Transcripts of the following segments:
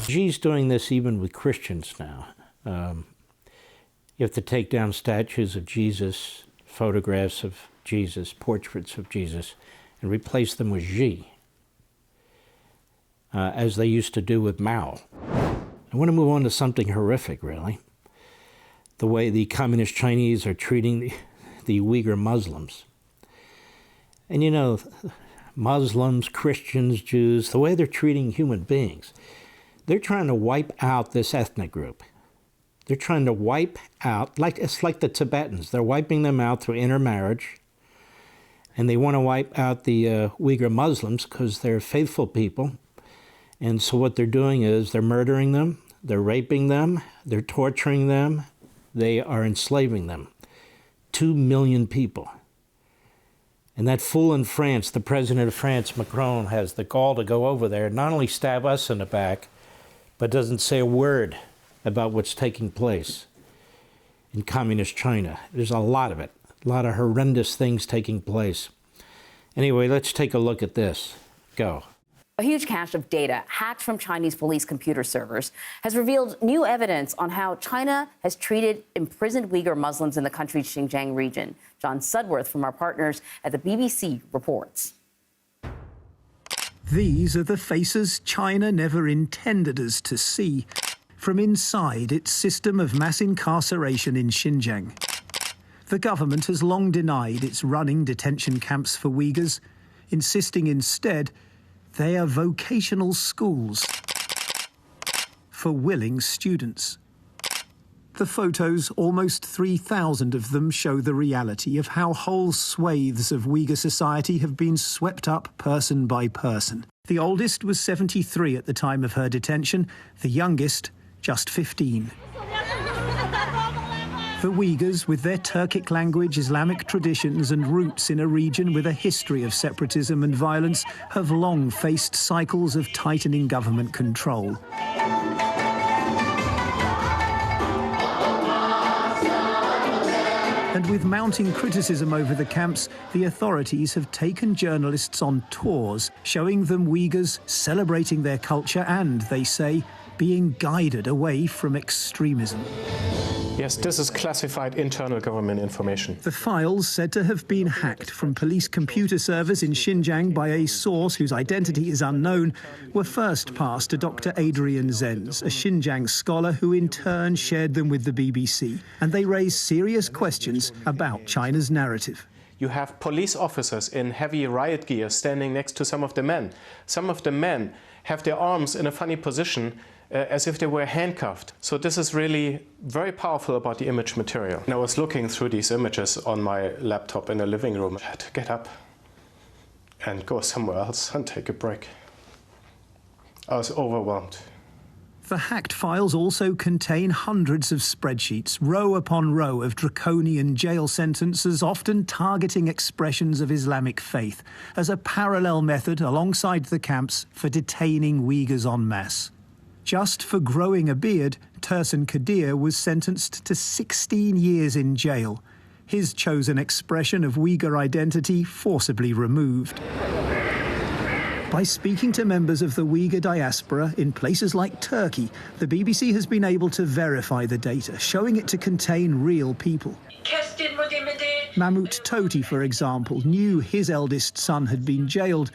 Xi's doing this even with Christians now. You have to take down statues of Jesus, photographs of Jesus, portraits of Jesus, and replace them with Xi, as they used to do with Mao. I want to move on to something horrific, really. The way the communist Chinese are treating the Uyghur Muslims. And you know, Muslims, Christians, Jews, the way they're treating human beings, they're trying to wipe out this ethnic group. They're trying to wipe out, it's like the Tibetans. They're wiping them out through intermarriage. And they want to wipe out the Uyghur Muslims because they're faithful people. And so what they're doing is they're murdering them, they're raping them, they're torturing them, they are enslaving them. 2 million people. And that fool in France, the president of France, Macron, has the gall to go over there and not only stab us in the back, but doesn't say a word about what's taking place in communist China. There's a lot of it, a lot of horrendous things taking place. Anyway, let's take a look at this. Go. A huge cache of data hacked from Chinese police computer servers has revealed new evidence on how China has treated imprisoned Uyghur Muslims in the country's Xinjiang region. John Sudworth from our partners at the BBC reports. These are the faces China never intended us to see from inside its system of mass incarceration in Xinjiang. The government has long denied it's running detention camps for Uyghurs, insisting instead they are vocational schools for willing students. The photos, almost 3,000 of them, show the reality of how whole swathes of Uyghur society have been swept up person by person. The oldest was 73 at the time of her detention, the youngest just 15. The Uyghurs, with their Turkic language, Islamic traditions and roots in a region with a history of separatism and violence, have long faced cycles of tightening government control. And with mounting criticism over the camps, the authorities have taken journalists on tours, showing them Uyghurs celebrating their culture and, they say, being guided away from extremism. Yes, this is classified internal government information. The files, said to have been hacked from police computer servers in Xinjiang by a source whose identity is unknown, were first passed to Dr. Adrian Zenz, a Xinjiang scholar who in turn shared them with the BBC. And they raise serious questions about China's narrative. You have police officers in heavy riot gear standing next to some of the men. Some of the men have their arms in a funny position, as if they were handcuffed. So this is really very powerful about the image material. And I was looking through these images on my laptop in the living room. I had to get up and go somewhere else and take a break. I was overwhelmed. The hacked files also contain hundreds of spreadsheets, row upon row of draconian jail sentences, often targeting expressions of Islamic faith, as a parallel method alongside the camps for detaining Uyghurs en masse. Just for growing a beard, Tursun Kadir was sentenced to 16 years in jail, his chosen expression of Uyghur identity forcibly removed. By speaking to members of the Uyghur diaspora in places like Turkey, the BBC has been able to verify the data, showing it to contain real people. Mahmoud Toti, for example, knew his eldest son had been jailed,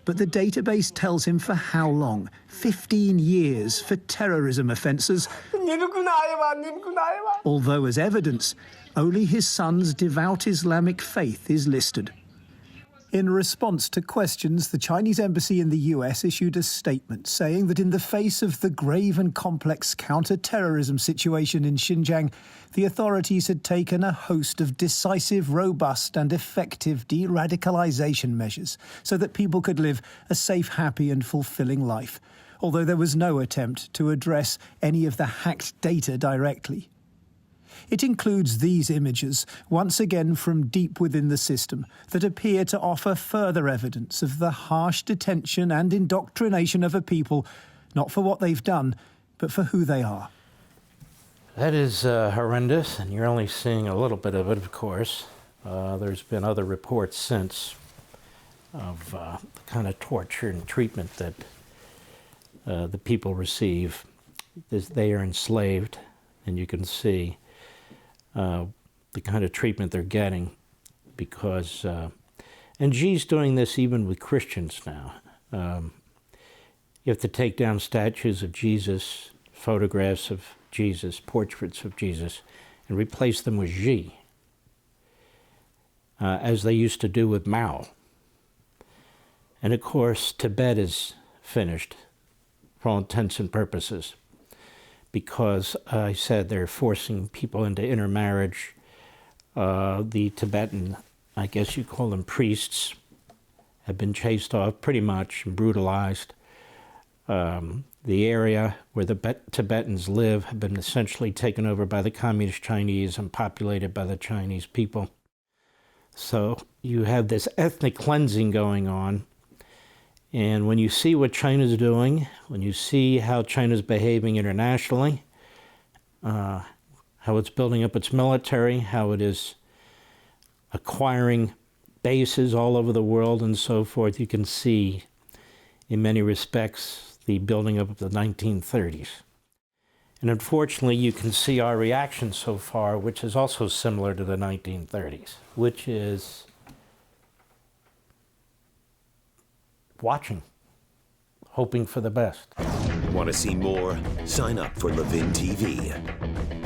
but the database tells him for how long? 15 years for terrorism offences. Although as evidence, only his son's devout Islamic faith is listed. In response to questions, the Chinese embassy in the US issued a statement saying that in the face of the grave and complex counter-terrorism situation in Xinjiang, the authorities had taken a host of decisive, robust and effective de-radicalization measures so that people could live a safe, happy and fulfilling life, although there was no attempt to address any of the hacked data directly. It includes these images, once again from deep within the system, that appear to offer further evidence of the harsh detention and indoctrination of a people, not for what they've done, but for who they are. That is horrendous, and you're only seeing a little bit of it, of course. There's been other reports since of the kind of torture and treatment that the people receive. They are enslaved, and you can see the kind of treatment they're getting because, and Xi's doing this even with Christians now. You have to take down statues of Jesus, photographs of Jesus, portraits of Jesus, and replace them with Xi, as they used to do with Mao. And of course, Tibet is finished for all intents and purposes because I said they're forcing people into intermarriage. The Tibetan, I guess you call them priests, have been chased off pretty much and brutalized. The area where the Tibetans live have been essentially taken over by the Communist Chinese and populated by the Chinese people. So you have this ethnic cleansing going on. And when you see what China's doing, when you see how China's behaving internationally, how it's building up its military, how it is acquiring bases all over the world and so forth, you can see, in many respects, the building up of the 1930s. And unfortunately, you can see our reaction so far, which is also similar to the 1930s, which is watching, hoping for the best. Want to see more? Sign up for Levin TV.